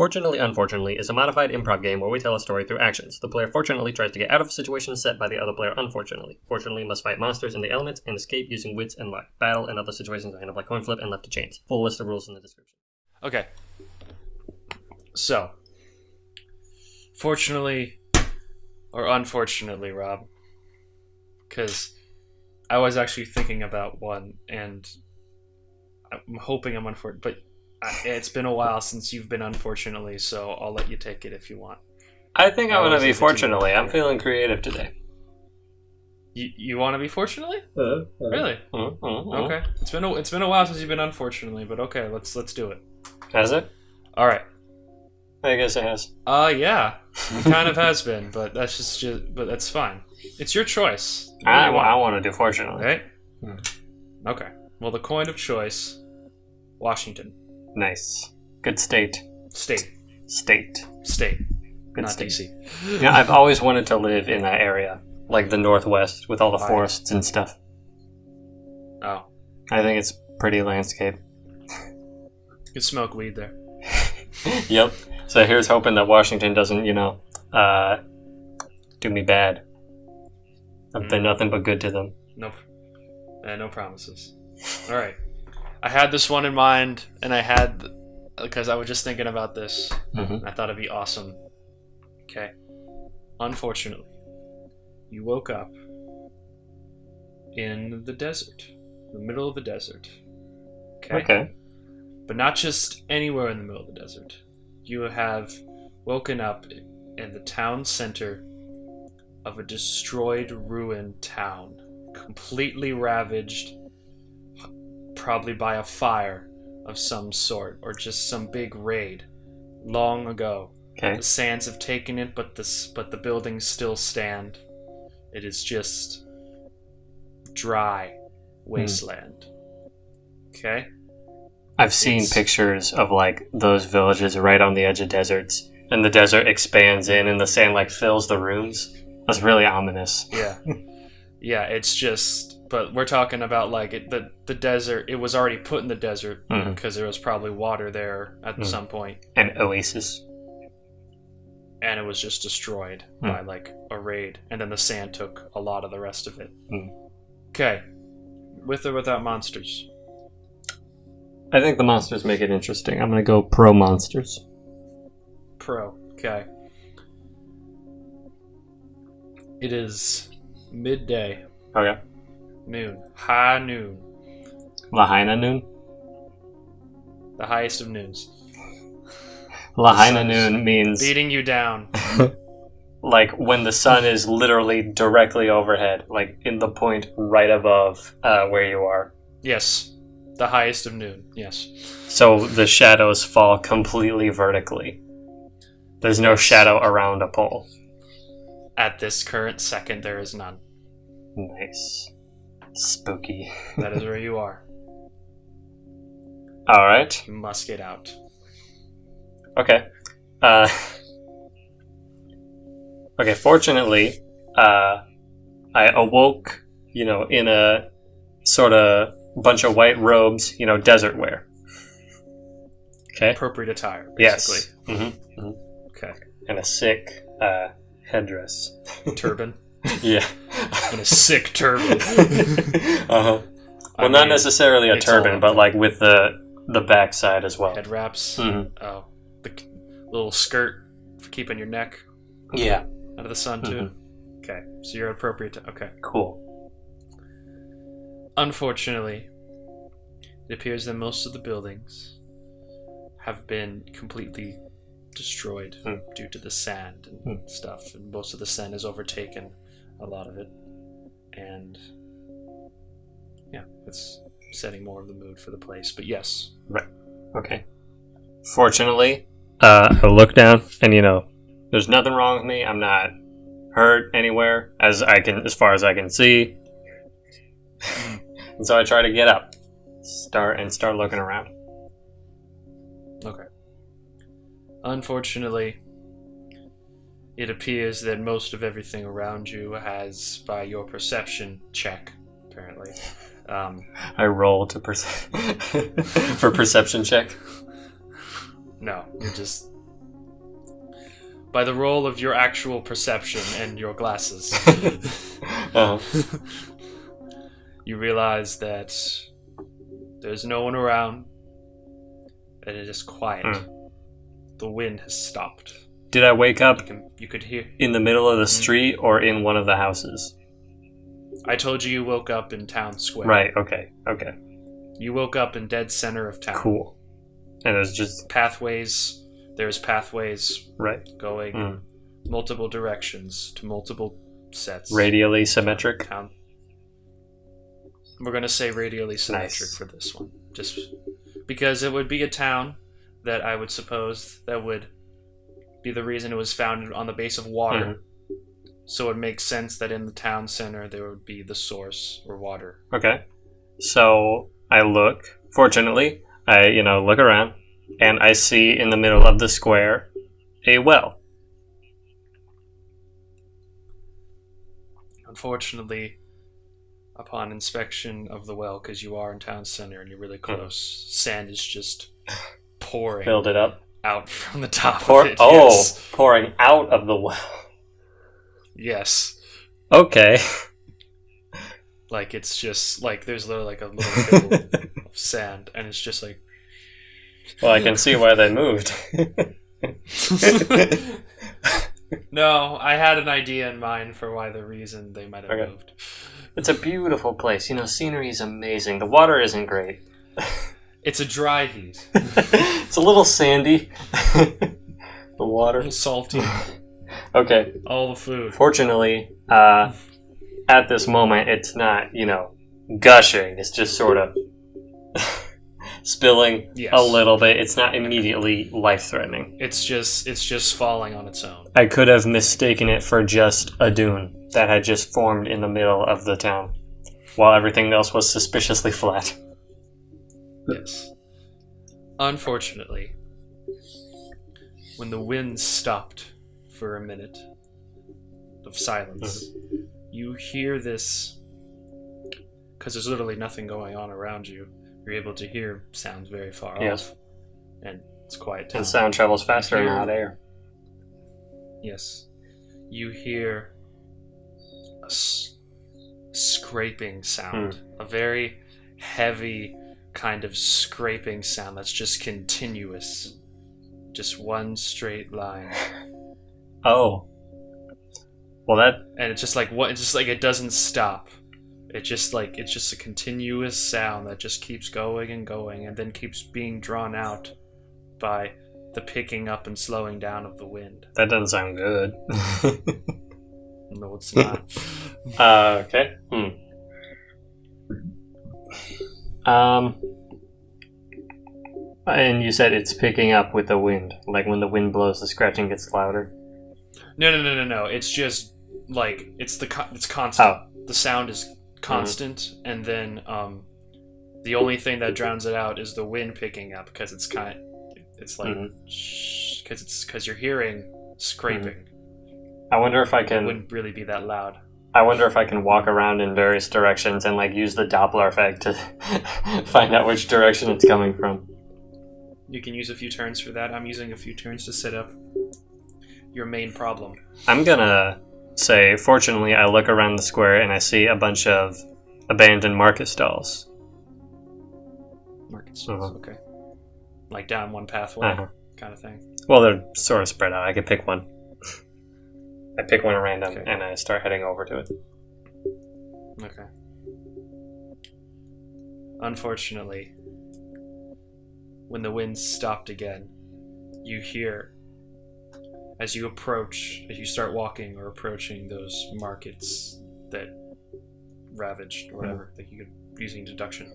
Fortunately, Unfortunately is a modified improv game where we tell a story through actions. The player fortunately tries to get out of a situation set by the other player unfortunately. Fortunately must fight monsters in the elements and escape using wits and luck. Battle and other situations are handled like coin flip and left to chance. Full list of rules in the description. Okay. So, fortunately or unfortunately, Rob, because I was actually thinking about one, and I'm hoping I'm unfortunate, but it's been a while since you've been unfortunately, so I'll let you take it if you want. I think I'm going to be fortunately. I'm feeling creative today. You want to be fortunately? Really? Okay. It's been a while since you've been unfortunately, but okay, let's do it. Has it? All right. I guess it has. Yeah. It kind of has been, but but that's fine. It's your choice. I want to do fortunately. Right? Okay. Well, the coin of choice, Washington. Nice. Good state. State. Good Not state. DC. Yeah, I've always wanted to live in that area, like the Northwest, with all the forests and stuff. Oh. I think it's pretty landscape. You can smoke weed there. Yep. So here's hoping that Washington doesn't, do me bad. I've done nothing but good to them. Nope. No promises. All right. I had this one in mind, and because I was just thinking about this, and I thought it'd be awesome. Okay. Unfortunately, you woke up in the desert, the middle of the desert. Okay. But not just anywhere in the middle of the desert. You have woken up in the town center of a destroyed, ruined town, completely ravaged, probably by a fire of some sort, or just some big raid long ago. Okay. The sands have taken it, but the buildings still stand. It is just dry wasteland. Okay? I've seen pictures of those villages right on the edge of deserts, and the desert expands in and the sand fills the rooms. That's really ominous. Yeah. Yeah, it's just, but we're talking about the desert. It was already put in the desert because there was probably water there at some point. An oasis. And it was just destroyed by a raid, and then the sand took a lot of the rest of it. Okay. With or without monsters? I think the monsters make it interesting. I'm going to go pro monsters. Pro. Okay. It is midday. Okay. Noon. High noon. Lahaina noon? The highest of noons. Lahaina noon means... beating you down. When the sun is literally directly overhead, in the point right above where you are. Yes. The highest of noon, yes. So the shadows fall completely vertically. There's no shadow around a pole. At this current second, there is none. Nice. Spooky. That is where you are. Alright. You must get out. Okay. Okay, fortunately, I awoke, in a sort of bunch of white robes, desert wear. Okay. Appropriate attire, basically. Yes. Okay. And a sick headdress. Turban. Yeah. And a sick turban. Well, not necessarily a turban, but with the backside as well. Head wraps. Oh, the little skirt for keeping your neck. Yeah. Out of the sun too. Okay, so you're appropriate to. Okay. Cool. Unfortunately, it appears that most of the buildings have been completely destroyed due to the sand and stuff, and most of the sand has overtaken a lot of it, and yeah, it's setting more of the mood for the place. But yes, right. Okay. Fortunately, I look down, and there's nothing wrong with me. I'm not hurt anywhere, as far as I can see. And so I try to get up, start looking around. Okay. Unfortunately, it appears that most of everything around you has, by your perception check, apparently. I roll to for perception check. No, you're just by the role of your actual perception and your glasses, you realize that there's no one around, and it is quiet. The wind has stopped. Did I wake up You could hear in the middle of the street or in one of the houses? I told you woke up in town square. Right, okay. You woke up in dead center of town. Cool. And there's just... pathways. There's pathways going multiple directions to multiple sets. Radially symmetric? We're going to say radially symmetric for this one. Just because it would be a town that I would suppose that would be the reason it was founded on the base of water. So it makes sense that in the town center there would be the source or water. Okay. So I look. Fortunately, I look around, and I see in the middle of the square a well. Unfortunately, upon inspection of the well, because you are in town center and you're really close, sand is just pouring. Filled it up. Out from the top of it. Yes. Pouring out of the well. Yes. Okay. Like, it's just, like, there's literally, like, a little hill of sand, and it's just, like... Well, I can see why they moved. No, I had an idea in mind for why the reason they might have moved. It's a beautiful place. Scenery is amazing. The water isn't great. It's a dry heat. It's a little sandy. The water. A little salty. Okay. All the food. Fortunately, at this moment, it's not, gushing. It's just sort of spilling a little bit. It's not immediately life-threatening. It's just falling on its own. I could have mistaken it for just a dune that had just formed in the middle of the town, while everything else was suspiciously flat. Yes. Unfortunately, when the wind stopped for a minute of silence, you hear this, because there's literally nothing going on around you. You're able to hear sounds very far off, and it's quiet town. And sound travels faster in hot air. Yes. You hear a scraping sound, a very heavy kind of scraping sound that's just continuous. Just one straight line. Oh. Well, and it's just like it doesn't stop. It's just a continuous sound that just keeps going and going, and then keeps being drawn out by the picking up and slowing down of the wind. That doesn't sound good. No, it's not. Okay. And you said it's picking up with the wind. Like when the wind blows, the scratching gets louder. No. It's just like it's constant. Oh. The sound is constant, and then the only thing that drowns it out is the wind picking up, because it's because you're hearing scraping. I wonder if I can. It wouldn't really be that loud. I wonder if I can walk around in various directions and use the Doppler effect to find out which direction it's coming from. You can use a few turns for that. I'm using a few turns to set up your main problem. I'm gonna say, fortunately, I look around the square and I see a bunch of abandoned market stalls. Market stalls, okay. Like down one pathway kind of thing. Well, they're sort of spread out. I could pick one. I pick one at random and I start heading over to it. Okay. Unfortunately, when the wind stopped again, you hear, as you start walking or approaching those markets that ravaged or whatever, that you could using deduction,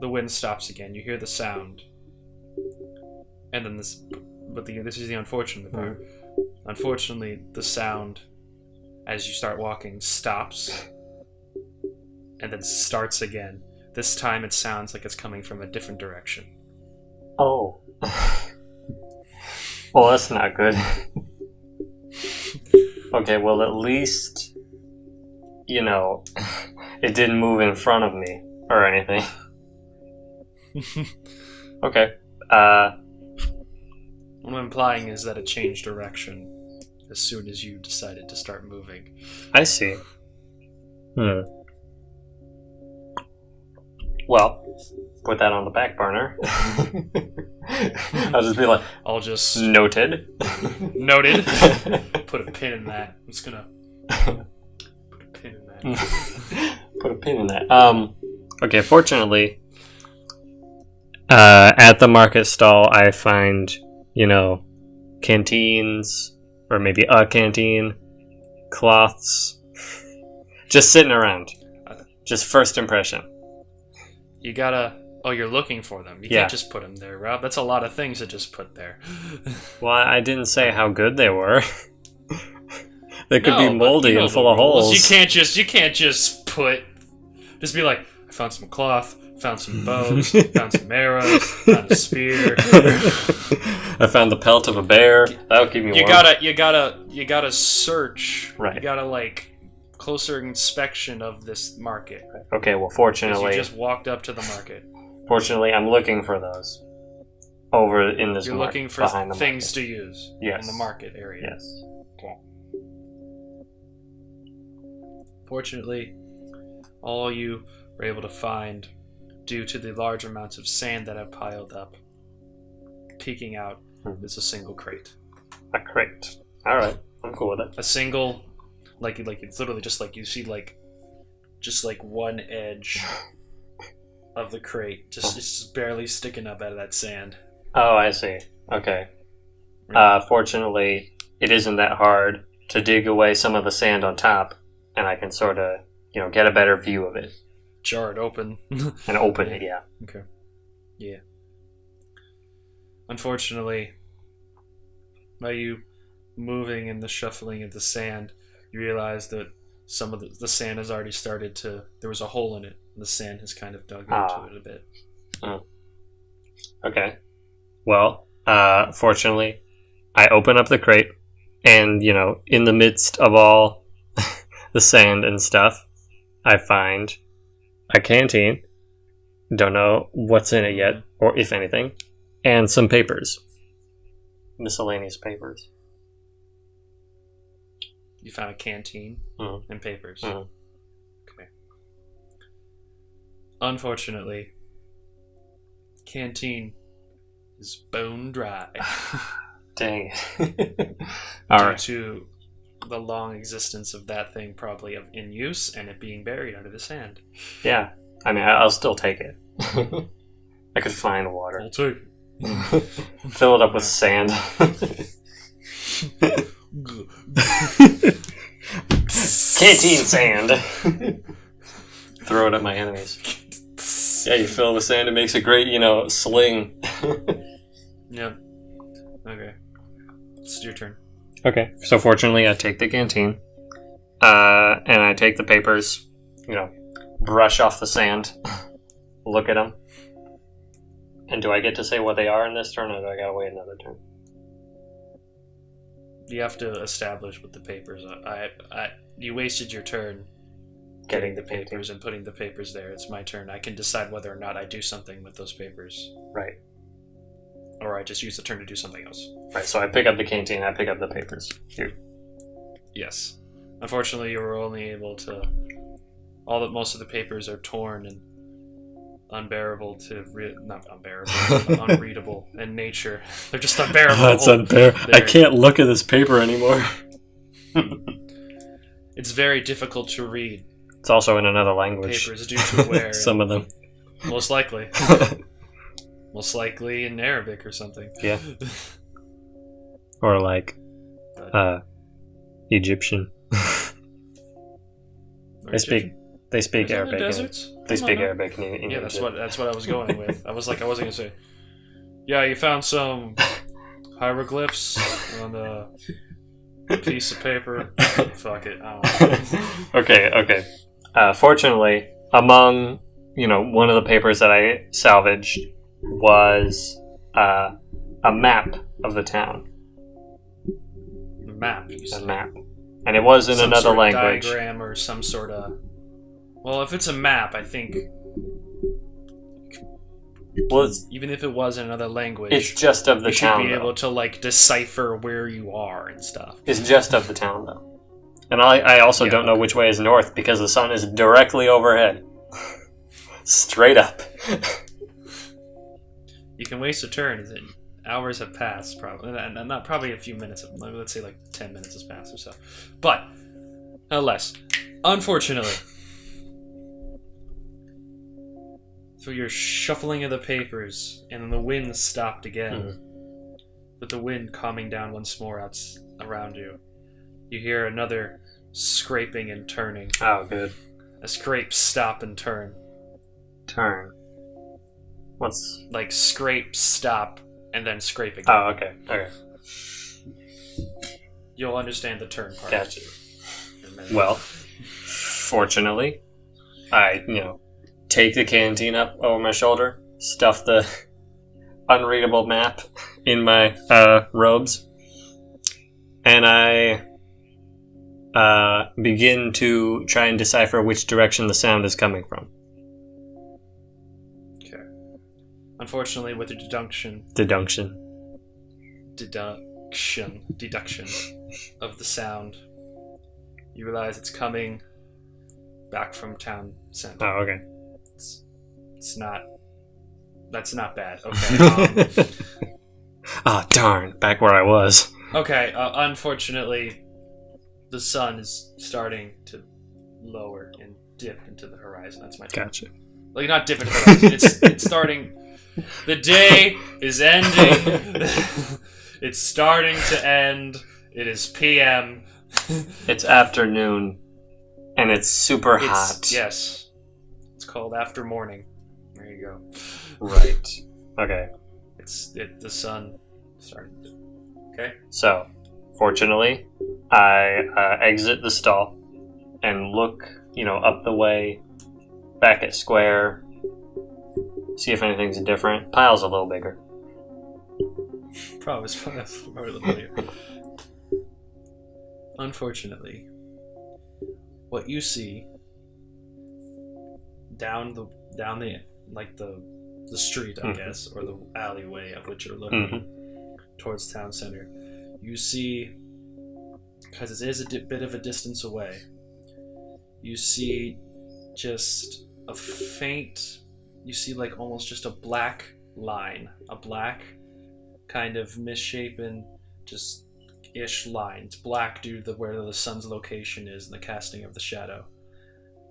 the wind stops again. You hear the sound, and then this is the unfortunate part. Unfortunately, the sound, as you start walking, stops and then starts again. This time it sounds like it's coming from a different direction. Oh. Well, that's not good. Okay, well, at least, it didn't move in front of me or anything. Okay. What I'm implying is that it changed direction as soon as you decided to start moving. I see. Well, put that on the back burner. I'll just be like, I'll just... Noted. Noted. Put a pin in that. I'm just gonna... Put a pin in that. Put a pin in that. Okay, fortunately, at the market stall, I find, canteens, or maybe a canteen, cloths, just sitting around. Just first impression. You gotta... Oh, you're looking for them. You can't just put them there, Rob. That's a lot of things to just put there. Well, I didn't say how good they were. They could be moldy and full of holes. You can't just put... Just be like, I found some cloth, found some bows, found some arrows, found a spear. I found the pelt of a bear. That'll keep me warm. You gotta search. Right. You gotta closer inspection of this market. Okay, well, fortunately, you just walked up to the market. Fortunately, I'm looking for those over in this. You're looking for things to use. Yes. In the market area. Yes. Okay. Fortunately, all you were able to find, due to the large amounts of sand that have piled up, peeking out, is a single crate. A crate. All right, I'm cool with it. A single, it's literally just you see just one edge of the crate, just barely sticking up out of that sand. Oh, I see. Okay. Fortunately, it isn't that hard to dig away some of the sand on top, and I can sort of, get a better view of it. Jar it open. And open it, yeah. Okay. Yeah. Unfortunately, by you moving and the shuffling of the sand, you realize that some of the sand has already started to... There was a hole in it, and the sand has kind of dug into it a bit. Okay. Well, fortunately, I open up the crate, and, in the midst of all the sand and stuff, I find a canteen. Don't know what's in it yet, or if anything, and some papers. Miscellaneous papers. You found a canteen and papers. Mm-hmm. Okay. Unfortunately, canteen is bone dry. Dang it. All right. Due to the long existence of that thing probably in use and it being buried under the sand. Yeah. I mean, I'll still take it. I could find water. I'll take it. Fill it up with sand. Canteen sand. Throw it at my enemies. Yeah, you fill it with sand, it makes a great, sling. Yep. Okay. It's your turn. Okay. So fortunately, I take the canteen, and I take the papers, brush off the sand, look at them. And do I get to say what they are in this turn, or do I gotta wait another turn? You have to establish what the papers are. You wasted your turn getting the papers and putting the papers there. It's my turn. I can decide whether or not I do something with those papers. Right. Or I just use the turn to do something else. Right, so I pick up the canteen, I pick up the papers. Here. Yes. Unfortunately, you were only able to... most of the papers are torn and unbearable to... not unbearable, unreadable in nature. They're just unbearable. That's unbearable. I can't look at this paper anymore. It's very difficult to read. It's also in another language. Papers due to wear. Some of them. Most likely. Most likely in Arabic or something. Yeah. Or Egyptian. They speak Arabic. They speak Arabic in Egypt. Yeah, that's what I was going with. I wasn't gonna say. Yeah, you found some hieroglyphs on a piece of paper. Fuck it. I don't know. Okay. Fortunately, among one of the papers that I salvaged was a map of the town. A map. You said. A map, and it was in some another sort of language. Diagram or some sort of. Well, if it's a map, I think even if it was in another language, it's just of the town. You should be able to like decipher where you are and stuff. It's just of the town, though. And I also don't know which way is north because the sun is directly overhead. Straight up. You can waste a turn. Hours have passed, probably. Not probably a few minutes. Let's say like 10 minutes has passed or so. But, nonetheless, unfortunately, through your shuffling of the papers, and then the wind stopped again, with the wind calming down once more out around you, you hear another scraping and turning. Oh, good. A scrape, stop, and turn. Turn. What's... Like, scrape, stop, and then scraping. Oh, okay. Okay. You'll understand the turn part. Gotcha. Well, fortunately, I, take the canteen up over my shoulder, stuff the unreadable map in my robes, and I begin to try and decipher which direction the sound is coming from. Okay. Unfortunately, with the deduction of the sound, you realize it's coming back from town center. Oh, okay. That's not bad. Okay. Darn, back where I was. Okay, unfortunately, the sun is starting to lower and dip into the horizon. That's my turn. Gotcha. Like, not dip into the horizon. It's starting... The day is ending. It's starting to end. It is PM. It's afternoon, and it's super hot. Yes. It's called after morning. There you go. Right. Okay. The sun starting to... Okay? So, fortunately, I exit the stall and look, up the way, back at Square, see if anything's different. Pile's a little bigger. Probably a little bigger. Unfortunately, what you see down the street, I guess, or the alleyway of which you're looking towards town center, you see, because it is a bit of a distance away, you see just a faint, you see like almost just a black line, a black kind of misshapen, just ish line. It's black due to where the sun's location is and the casting of the shadow.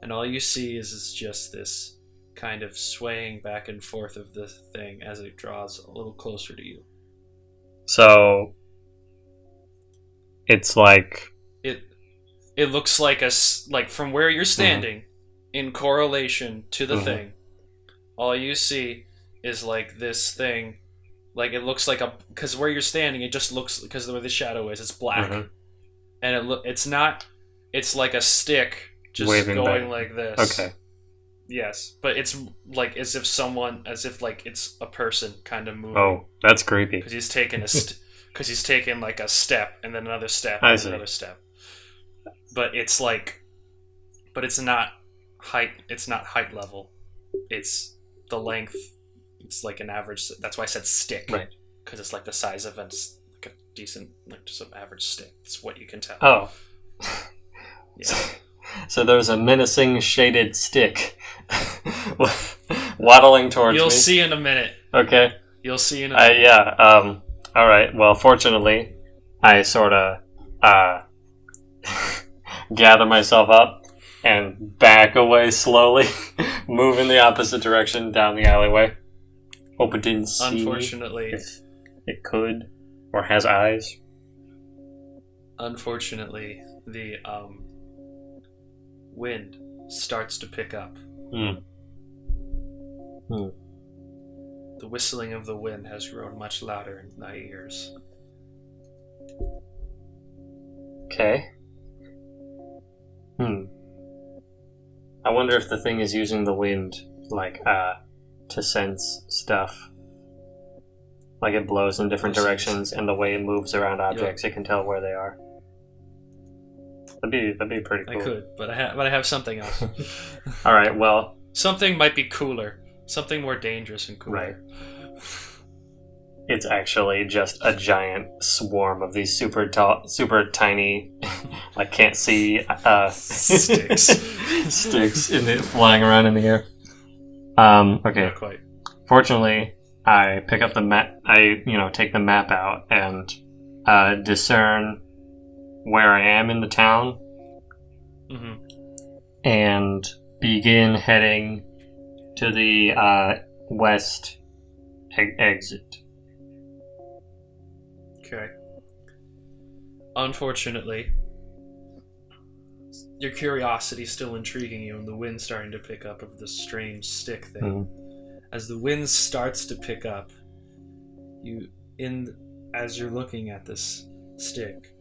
And all you see is just this kind of swaying back and forth of the thing as it draws a little closer to you. So it's like it looks like from where you're standing in correlation to the thing. All you see is like this thing, like it looks like because where you're standing, it just looks, because the way the shadow is, it's black, and it's like a stick just waving going back. Like this. Okay. Yes, but it's like as if like it's a person kind of moving. Oh, that's creepy. Because he's taken he's taken like a step and then another step and another step. But it's not height. It's not height level. It's the length. It's like an average. That's why I said stick. Right. Because it's like the size of like a decent, like just an average stick. It's what you can tell. Oh. Yeah. So there's a menacing shaded stick waddling towards me. You'll see in a minute. Okay. You'll see in a minute. Yeah. All right. Well, fortunately, I sort of gather myself up and back away slowly, move in the opposite direction down the alleyway. Hope it didn't see Unfortunately, me if it could or has eyes. Unfortunately, the wind starts to pick up. The whistling of the wind has grown much louder in my ears. Okay. I wonder if the thing is using the wind, like, to sense stuff. Like it blows in different directions, and the way it moves around objects, it can tell where they are. That'd be pretty cool. I could, but I have something else. All right, well, Something might be cooler. Something more dangerous and cooler. Right. It's actually just a giant swarm of these super tiny, like can't see Sticks. sticks flying around in the air. Okay. Not quite. Fortunately, I pick up the map. I take the map out and discern where I am in the town, and begin heading to the west exit. Okay. Unfortunately, your curiosity's still intriguing you, and the wind's starting to pick up of this strange stick thing. As the wind starts to pick up, as you're looking at this stick,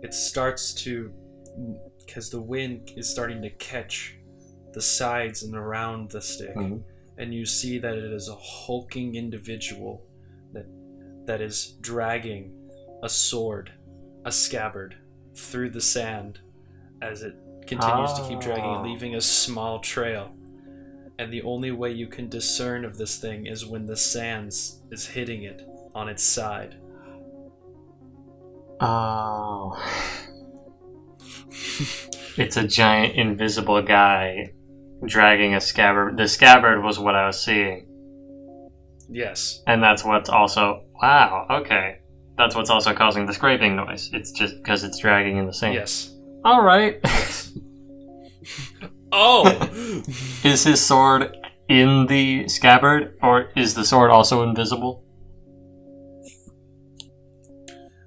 it starts to, because the wind is starting to catch the sides and around the stick, and you see that it is a hulking individual that is dragging a sword, a scabbard, through the sand as it continues to keep dragging it, leaving a small trail. And the only way you can discern of this thing is when the sand is hitting it on its side. Oh. It's a giant invisible guy dragging a scabbard. The scabbard was what I was seeing. Yes. And that's what's also... Wow, okay. That's what's also causing the scraping noise. It's just because it's dragging in the sand. Yes. Alright. Yes. Oh! Is his sword in the scabbard, or is the sword also invisible?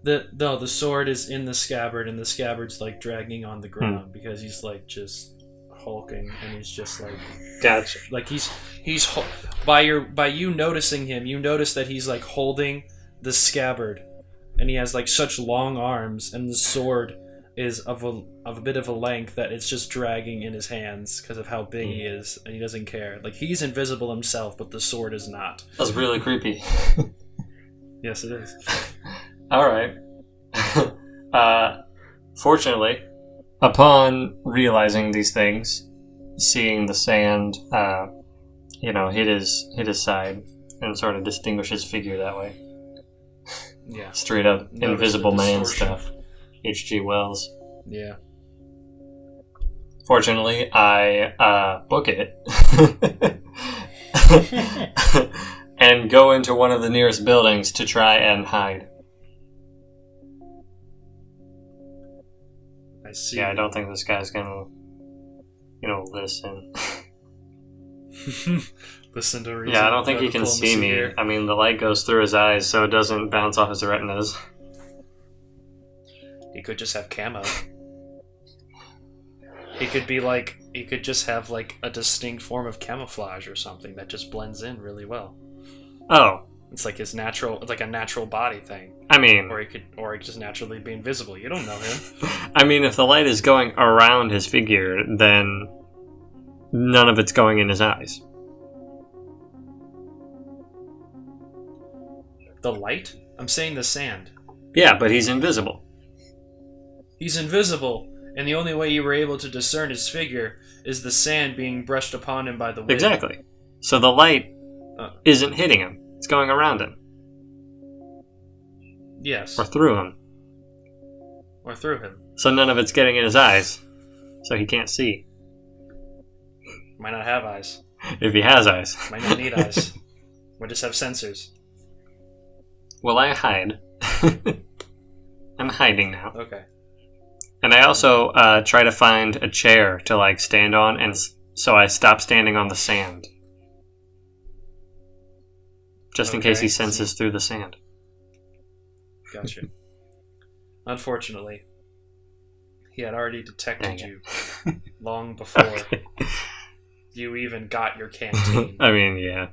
The sword is in the scabbard, and the scabbard's like dragging on the ground because he's like just hulking, and he's just like... Gotcha. Like he's by you noticing him, you notice that he's like holding the scabbard, and he has like such long arms, and the sword is of a bit of a length that it's just dragging in his hands because of how big he is, and he doesn't care. Like he's invisible himself, but the sword is not. That's really creepy. Yes, it is. All right. Fortunately, upon realizing these things, seeing the sand, hit his side and sort of distinguish his figure that way. Yeah. Straight up Invisible Man distortion. stuff. H.G. Wells. Yeah. Fortunately, I book it and go into one of the nearest buildings to try and hide. I see. Yeah, I don't think this guy's gonna, listen. Listen to reason. Yeah, I don't think he can see me. Here. I mean, the light goes through his eyes, so it doesn't bounce off his retinas. He could just have camo. He could just have like a distinct form of camouflage or something that just blends in really well. Oh. It's like it's like a natural body thing. I mean... Or he could just naturally be invisible. You don't know him. I mean, if the light is going around his figure, then none of it's going in his eyes. The light? I'm saying the sand. Yeah, but he's invisible. He's invisible, and the only way you were able to discern his figure is the sand being brushed upon him by the wind. Exactly. So the light isn't hitting him. It's going around him. Yes. Or through him. Or through him. So none of it's getting in his eyes. So he can't see. Might not have eyes. If he has eyes. Might not need eyes. Might just have sensors. Well, I hide. I'm hiding now. Okay. And I also try to find a chair to stand on, and so I stop standing on the sand. Just in case he senses through the sand. Gotcha. Unfortunately, he had already detected you long before you even got your canteen. I mean, yeah.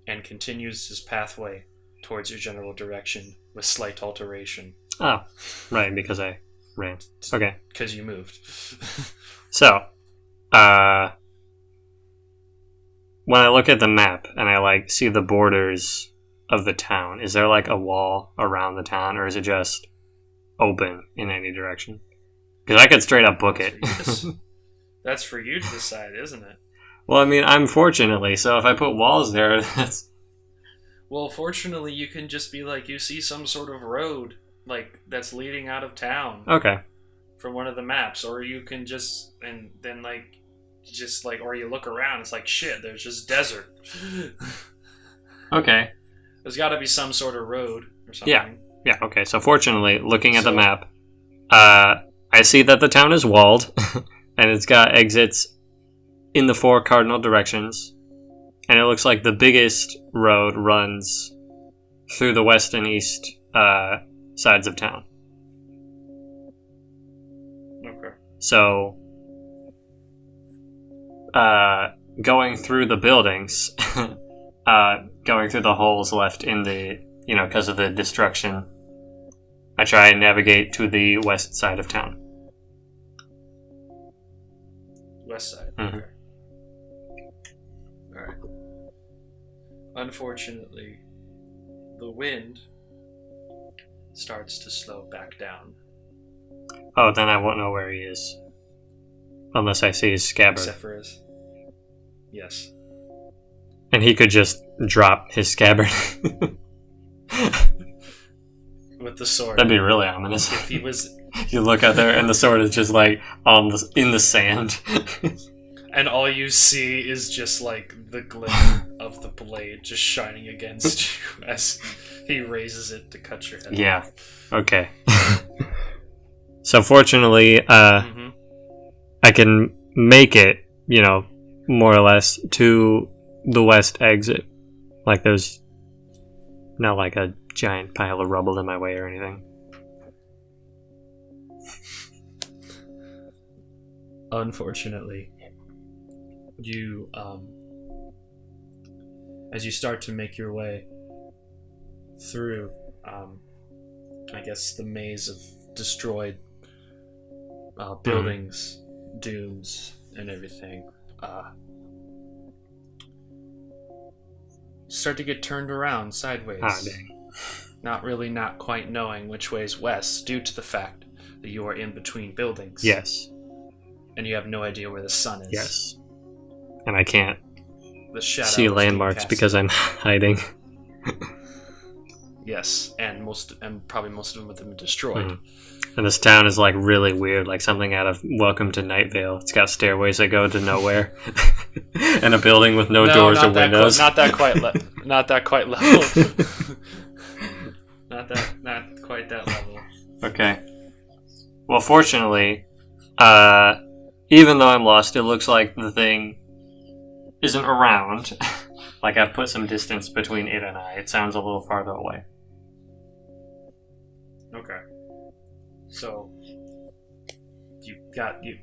And continues his pathway towards your general direction with slight alteration. Oh, right, because I ran. Okay. Because you moved. So, when I look at the map and I see the borders of the town, is there a wall around the town, or is it just open in any direction? Because I could straight up book it. That's for you to decide, isn't it? Well, I mean, I'm fortunately, so if I put walls there, that's... Well, fortunately, you can just be like, you see some sort of road, like, that's leading out of town. Okay. From one of the maps, or you can just, or you look around, it's like, shit, there's just desert. Okay. There's got to be some sort of road or something. Yeah, okay. So fortunately, looking at the map, I see that the town is walled, and it's got exits in the 4 cardinal directions, and it looks like the biggest road runs through the west and east sides of town. Okay. So, going through the buildings, going through the holes left in the, because of the destruction, I try and navigate to the west side of town. West side, mm-hmm. Okay. Alright. Unfortunately, the wind starts to slow back down. Oh, then I won't know where he is. Unless I see his scabbard. Except for his... Yes. And he could just drop his scabbard. With the sword. That'd be really ominous. If he was... You look out there and the sword is just like in the sand. And all you see is just like the glimmer of the blade just shining against you as he raises it to cut your head Yeah. off. Okay. So fortunately, Mm-hmm. I can make it, more or less to the west exit. Like there's not like a giant pile of rubble in my way or anything. Unfortunately, you, as you start to make your way through, I guess, the maze of destroyed buildings, dunes, and everything, start to get turned around sideways. Ah, dang. Not quite knowing which way is west due to the fact that you are in between buildings. Yes. And you have no idea where the sun is. Yes. And I can't The shadow see is landmarks being cast. because I'm hiding. Yes, and probably most of them have been destroyed. Mm-hmm. And this town is like really weird, like something out of Welcome to Night Vale. It's got stairways that go to nowhere, and a building with no doors or windows. Not that quite level. Not quite that level. Okay. Well, fortunately, even though I'm lost, it looks like the thing isn't around. Like I've put some distance between it and I. It sounds a little farther away. Okay. So you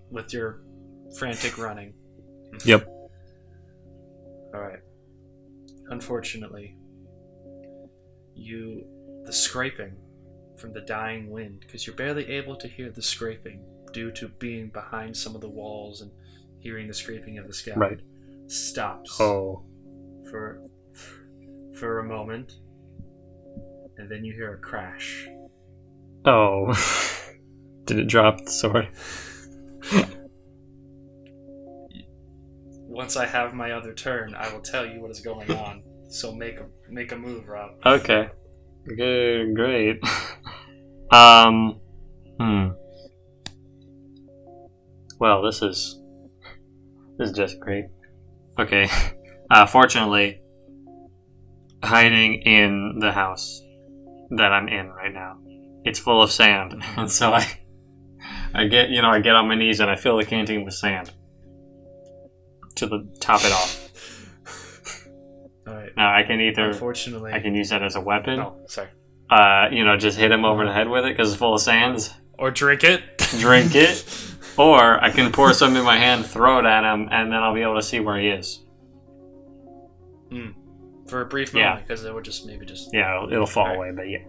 with your frantic running. Yep. All right. Unfortunately, the scraping from the dying wind, because you're barely able to hear the scraping due to being behind some of the walls and hearing the scraping of the sky. Right. Stops. Oh. For a moment, and then you hear a crash. Oh. Did it drop the sword? Once I have my other turn, I will tell you what is going on. So make a move, Rob. Okay. Good, great. Well, this is just great. Okay. Fortunately, hiding in the house that I'm in right now, it's full of sand, and so I get on my knees and I fill the canteen with sand to top it off. All right. Now I can Unfortunately, I can use that as a weapon. Oh, sorry. Just hit him over the head with it because it's full of sand. Or drink it. Drink it. Or I can pour some in my hand, throw it at him, and then I'll be able to see where he is. For a brief moment, because it would Yeah, it'll fall right. away, but yeah.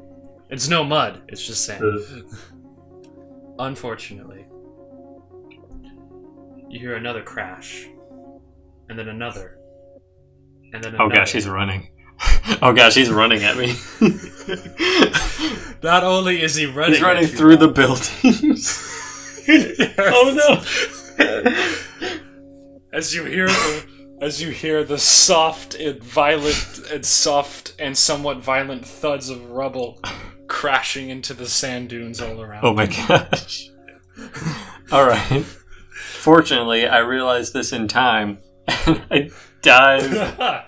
It's no mud, it's just sand. Unfortunately, you hear another crash, and then another, and then another. Oh gosh, he's running. Oh gosh, he's running at me. Not only is he running, he's running through the buildings. Oh no! As you hear the soft and somewhat violent thuds of rubble crashing into the sand dunes all around. Oh my gosh. Alright. Fortunately, I realized this in time, and I dive